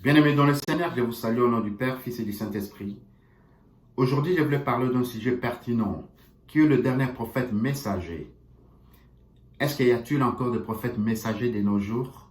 Bien-aimés dans le Seigneur, je vous salue au nom du Père, Fils et du Saint-Esprit. Aujourd'hui, je voulais parler d'un sujet pertinent, qui est le dernier prophète messager. Est-ce qu'il y a-t-il encore des prophètes messagers de nos jours?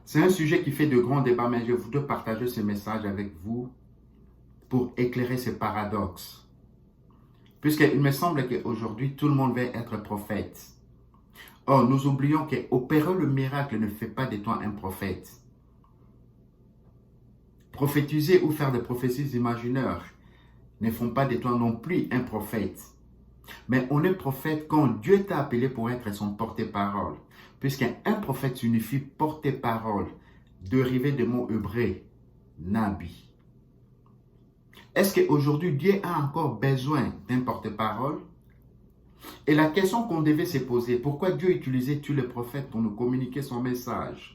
C'est un sujet qui fait de grands débats, mais je voudrais partager ce message avec vous pour éclairer ce paradoxe. Puisqu'il me semble qu'aujourd'hui, tout le monde veut être prophète. Or, nous oublions qu'opérer le miracle ne fait pas de toi un prophète. Prophétiser ou faire des prophéties imaginaires ne font pas de toi non plus un prophète. Mais on est prophète quand Dieu t'a appelé pour être son porte-parole. Puisqu'un prophète signifie porte-parole, dérivé du mot hébreu, Nabi. Est-ce qu'aujourd'hui Dieu a encore besoin d'un porte-parole? Et la question qu'on devait se poser, pourquoi Dieu utilisait tous les prophètes pour nous communiquer son message?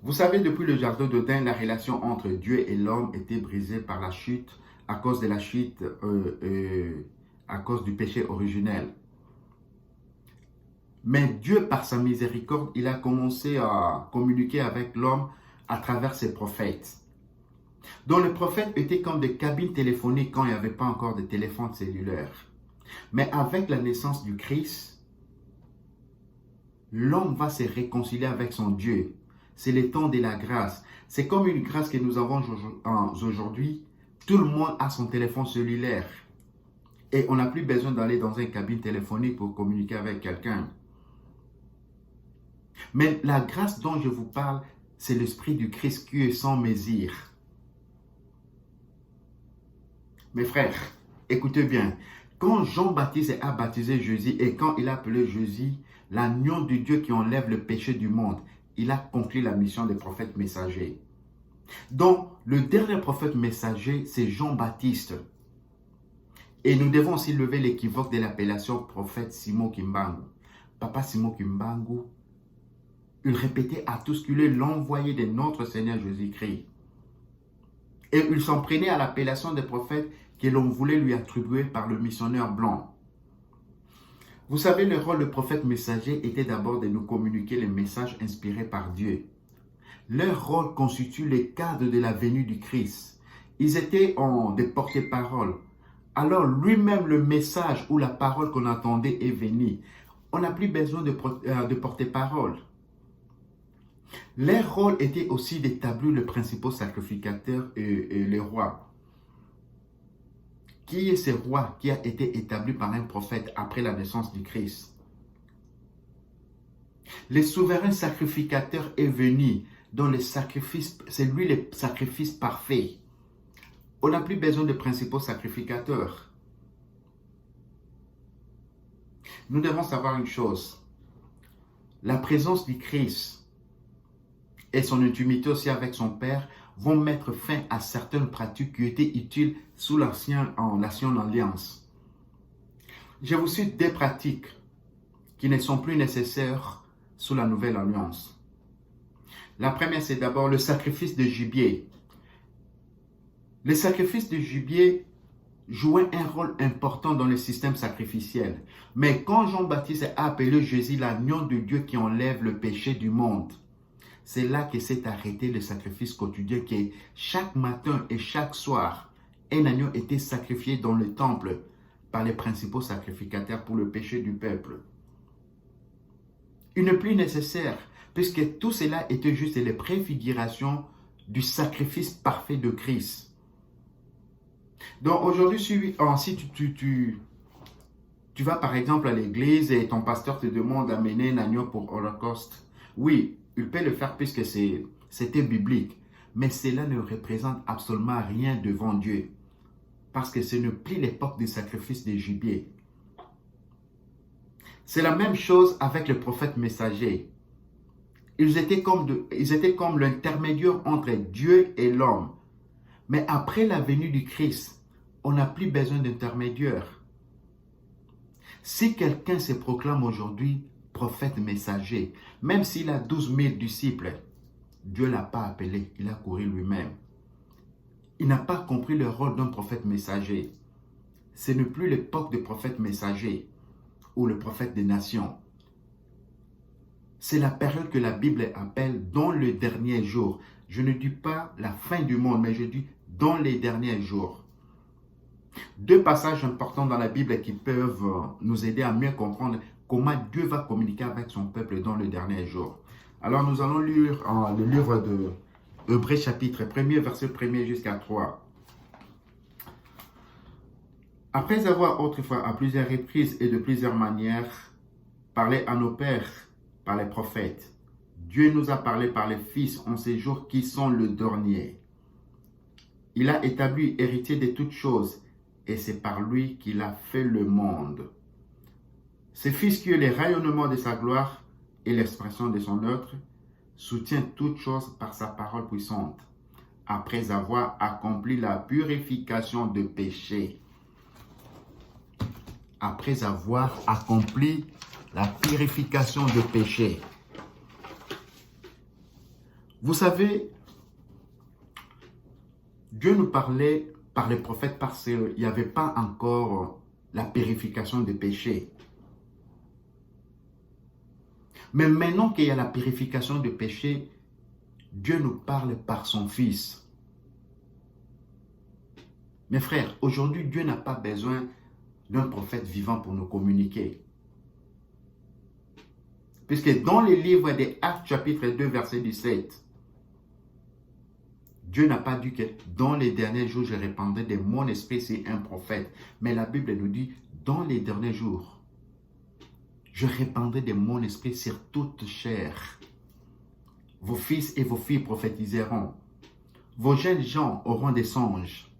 Vous savez, depuis le jardin d'Éden, la relation entre Dieu et l'homme était brisée par la chute, à cause de la chute, à cause du péché originel. Mais Dieu, par sa miséricorde, il a commencé à communiquer avec l'homme à travers ses prophètes. Donc les prophètes étaient comme des cabines téléphoniques quand il n'y avait pas encore de téléphone cellulaire. Mais avec la naissance du Christ, l'homme va se réconcilier avec son Dieu. C'est le temps de la grâce. C'est comme une grâce que nous avons aujourd'hui. Tout le monde a son téléphone cellulaire. Et on n'a plus besoin d'aller dans une cabine téléphonique pour communiquer avec quelqu'un. Mais la grâce dont je vous parle, c'est l'esprit du Christ qui est sans mesure. Mes frères, écoutez bien. Quand Jean-Baptiste a baptisé Jésus et quand il a appelé Jésus l'agneau de Dieu qui enlève le péché du monde, il a conclu la mission des prophètes messagers. Donc, le dernier prophète messager, c'est Jean-Baptiste. Et nous devons aussi lever l'équivoque de l'appellation prophète Simon Kimbangu. Papa Simon Kimbangu, il répétait à tous qu'il est l'envoyé de notre Seigneur Jésus-Christ. Et il s'en prenait à l'appellation des prophètes que l'on voulait lui attribuer par le missionnaire blanc. Vous savez, le rôle de prophète messager était d'abord de nous communiquer les messages inspirés par Dieu. Leur rôle constitue le cadre de la venue du Christ. Ils étaient des porte-parole. Alors lui-même, le message ou la parole qu'on attendait est venu. On n'a plus besoin de porte-parole. Leur rôle était aussi d'établir le principal sacrificateur et le roi. Qui est ce roi qui a été établi par un prophète après la naissance du Christ? Le souverain sacrificateur est venu dans le sacrifice, c'est lui le sacrifice parfait. On n'a plus besoin de principaux sacrificateurs. Nous devons savoir une chose. La présence du Christ et son intimité aussi avec son Père vont mettre fin à certaines pratiques qui étaient utiles sous l'ancienne alliance. Je vous cite des pratiques qui ne sont plus nécessaires sous la nouvelle alliance. La première, c'est d'abord le sacrifice de gibier. Le sacrifice de gibier jouait un rôle important dans le système sacrificiel. Mais quand Jean-Baptiste a appelé Jésus l'agneau de Dieu qui enlève le péché du monde, c'est là que s'est arrêté le sacrifice quotidien qui chaque matin et chaque soir, un agneau était sacrifié dans le temple par les principaux sacrificateurs pour le péché du peuple. Il n'est plus nécessaire puisque tout cela était juste les préfigurations du sacrifice parfait de Christ. Donc aujourd'hui, si tu vas par exemple à l'église et ton pasteur te demande d'amener un agneau pour Holocauste, oui, il peut le faire puisque c'était biblique. Mais cela ne représente absolument rien devant Dieu. Parce que ce n'est plus l'époque du sacrifice des gibiers. C'est la même chose avec les prophètes messagers. Ils étaient comme l'intermédiaire entre Dieu et l'homme. Mais après la venue du Christ, on n'a plus besoin d'intermédiaire. Si quelqu'un se proclame aujourd'hui prophète messager, même s'il a 12 000 disciples, Dieu ne l'a pas appelé, il a couru lui-même. Il n'a pas compris le rôle d'un prophète messager. Ce n'est plus l'époque des prophètes messagers ou le prophète des nations. C'est la période que la Bible appelle dans le dernier jour. Je ne dis pas la fin du monde, mais je dis dans les derniers jours. Deux passages importants dans la Bible qui peuvent nous aider à mieux comprendre comment Dieu va communiquer avec son peuple dans le dernier jour. Alors nous allons lire le livre de Hébreux chapitre 1er, verset 1er jusqu'à 3. Après avoir autrefois à plusieurs reprises et de plusieurs manières parlé à nos pères par les prophètes, Dieu nous a parlé par les fils en ces jours qui sont le dernier. Il a établi héritier de toutes choses et c'est par lui qu'il a fait le monde. Ce fils qui est le rayonnement de sa gloire et l'expression de son œuvre soutient toutes choses par sa parole puissante, après avoir accompli la purification de péché. Après avoir accompli la purification de péché. Vous savez, Dieu nous parlait par les prophètes parce qu'il n'y avait pas encore la purification de péché. Mais maintenant qu'il y a la purification de péché, Dieu nous parle par son Fils. Mes frères, aujourd'hui, Dieu n'a pas besoin d'un prophète vivant pour nous communiquer. Puisque dans le livre des Actes chapitre 2 verset 17, Dieu n'a pas dit que dans les derniers jours je répandrai de mon esprit sur un prophète. Mais la Bible nous dit dans les derniers jours, je répandrai de mon esprit sur toute chair. Vos fils et vos filles prophétiseront. Vos jeunes gens auront des songes.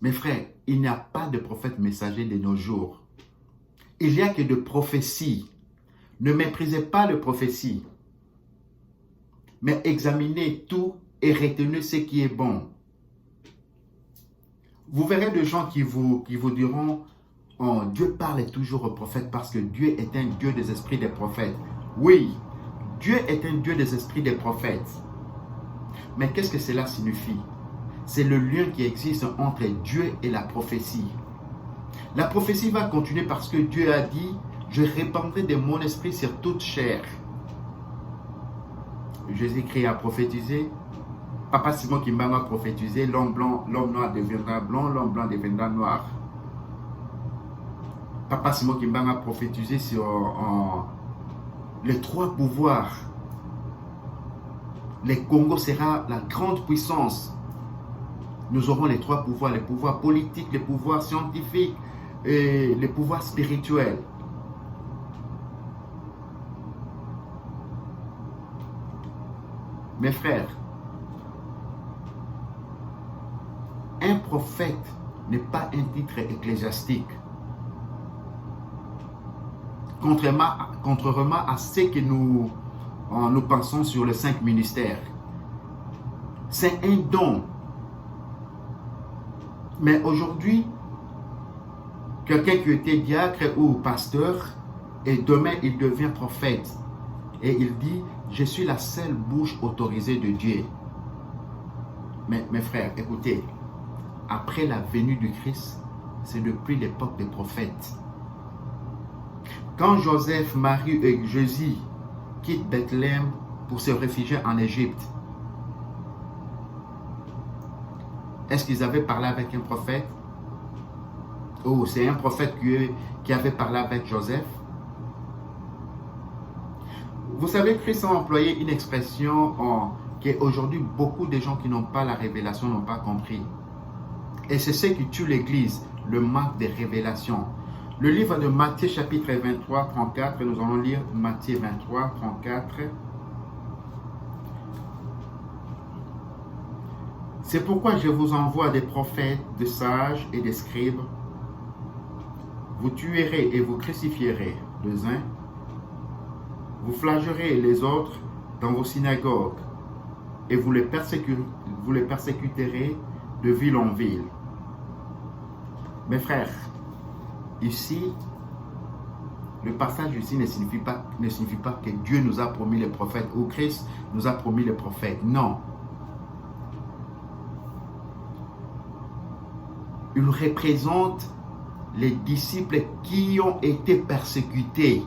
Mes frères, il n'y a pas de prophète messager de nos jours. Il n'y a que de prophéties. Ne méprisez pas le prophétie, mais examinez tout et retenez ce qui est bon. Vous verrez des gens qui vous diront oh, Dieu parle toujours aux prophètes parce que Dieu est un Dieu des esprits des prophètes. Oui, Dieu est un Dieu des esprits des prophètes. Mais qu'est-ce que cela signifie? C'est le lien qui existe entre Dieu et la prophétie. La prophétie va continuer parce que Dieu a dit « Je répandrai de mon esprit sur toute chair ». Jésus-Christ a prophétisé. Papa Simon Kimbanga a prophétisé. L'homme noir deviendra blanc, l'homme blanc deviendra noir. Papa Simon Kimbanga a prophétisé sur les trois pouvoirs. Le Congo sera la grande puissance. Nous aurons les trois pouvoirs, les pouvoirs politiques, les pouvoirs scientifiques et les pouvoirs spirituels. Mes frères, un prophète n'est pas un titre ecclésiastique. Contrairement à ce que nous pensons sur les 5 ministères. C'est un don. Mais aujourd'hui, quelqu'un qui était diacre ou pasteur, et demain il devient prophète. Et il dit, je suis la seule bouche autorisée de Dieu. Mais mes frères, écoutez, après la venue du Christ, c'est depuis l'époque des prophètes. Quand Joseph, Marie et Jésus quittent Bethléem pour se réfugier en Égypte, est-ce qu'ils avaient parlé avec un prophète? Oh, c'est un prophète qui avait parlé avec Joseph. Vous savez, Christ a employé une expression qu'aujourd'hui, beaucoup de gens qui n'ont pas la révélation n'ont pas compris. Et c'est ce qui tue l'Église, le manque de révélation. Le livre de Matthieu chapitre 23, 34, nous allons lire Matthieu 23, 34. C'est pourquoi je vous envoie des prophètes, des sages et des scribes. Vous tuerez et vous crucifierez les uns. Vous flagellerez les autres dans vos synagogues et vous les persécuterez de ville en ville. Mes frères, ici, le passage ici ne signifie pas que Dieu nous a promis les prophètes ou Christ nous a promis les prophètes. Non. Il représente les disciples qui ont été persécutés.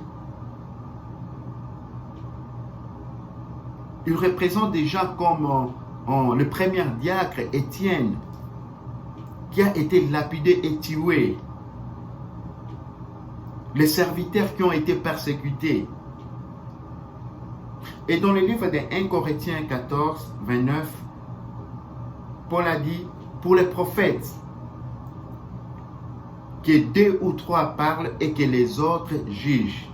Il représente déjà comme le premier diacre, Étienne, qui a été lapidé et tué. Les serviteurs qui ont été persécutés. Et dans le livre de 1 Corinthiens 14, 29, Paul a dit, pour les prophètes, que 2 ou 3 parlent et que les autres jugent.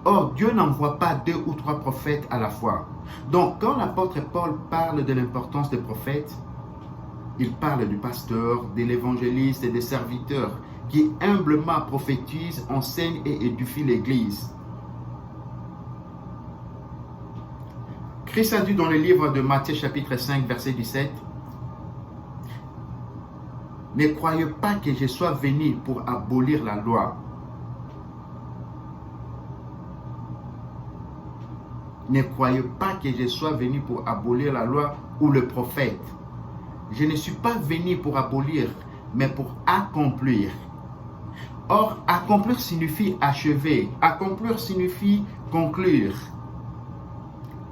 Or, Dieu n'envoie pas 2 ou 3 prophètes à la fois. Donc, quand l'apôtre Paul parle de l'importance des prophètes, il parle du pasteur, de l'évangéliste et des serviteurs qui humblement prophétisent, enseignent et édifient l'Église. Christ a dit dans le livre de Matthieu chapitre 5, verset 17, « Ne croyez pas que je sois venu pour abolir la loi. Ne croyez pas que je sois venu pour abolir la loi ou le prophète. Je ne suis pas venu pour abolir, mais pour accomplir. » Or, accomplir signifie achever. Accomplir signifie conclure.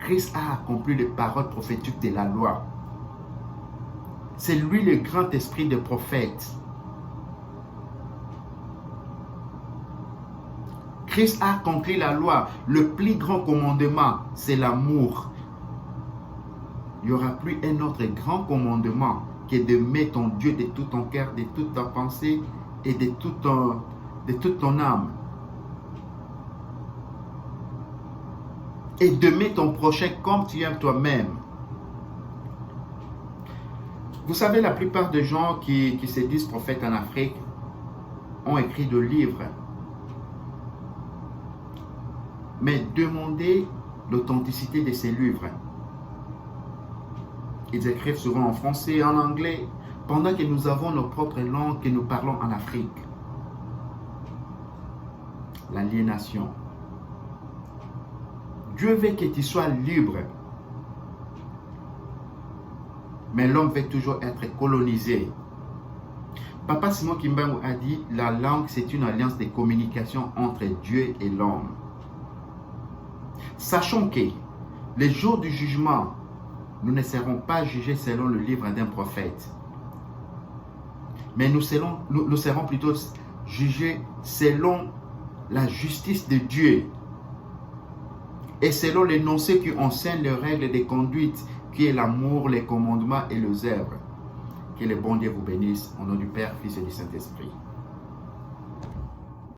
Christ a accompli les paroles prophétiques de la loi. C'est lui le grand esprit des prophètes. Christ a accompli la loi. Le plus grand commandement, c'est l'amour. Il n'y aura plus un autre grand commandement que d'aimer ton Dieu de tout ton cœur, de toute ta pensée et de toute ton âme. Et d'aimer ton prochain comme tu aimes toi-même. Vous savez, la plupart des gens qui se disent prophètes en Afrique ont écrit des livres. Mais demandez l'authenticité de ces livres. Ils écrivent souvent en français et en anglais, pendant que nous avons nos propres langues que nous parlons en Afrique. L'aliénation. Dieu veut que tu sois libre. Mais l'homme veut toujours être colonisé. Papa Simon Kimbangu a dit, la langue c'est une alliance de communication entre Dieu et l'homme. Sachons que les jours du jugement, nous ne serons pas jugés selon le livre d'un prophète. Mais nous serons plutôt jugés selon la justice de Dieu. Et selon l'énoncé qui enseigne les règles de conduite, qui est l'amour, les commandements et les œuvres. Que le bon Dieu vous bénisse, au nom du Père, Fils et du Saint-Esprit.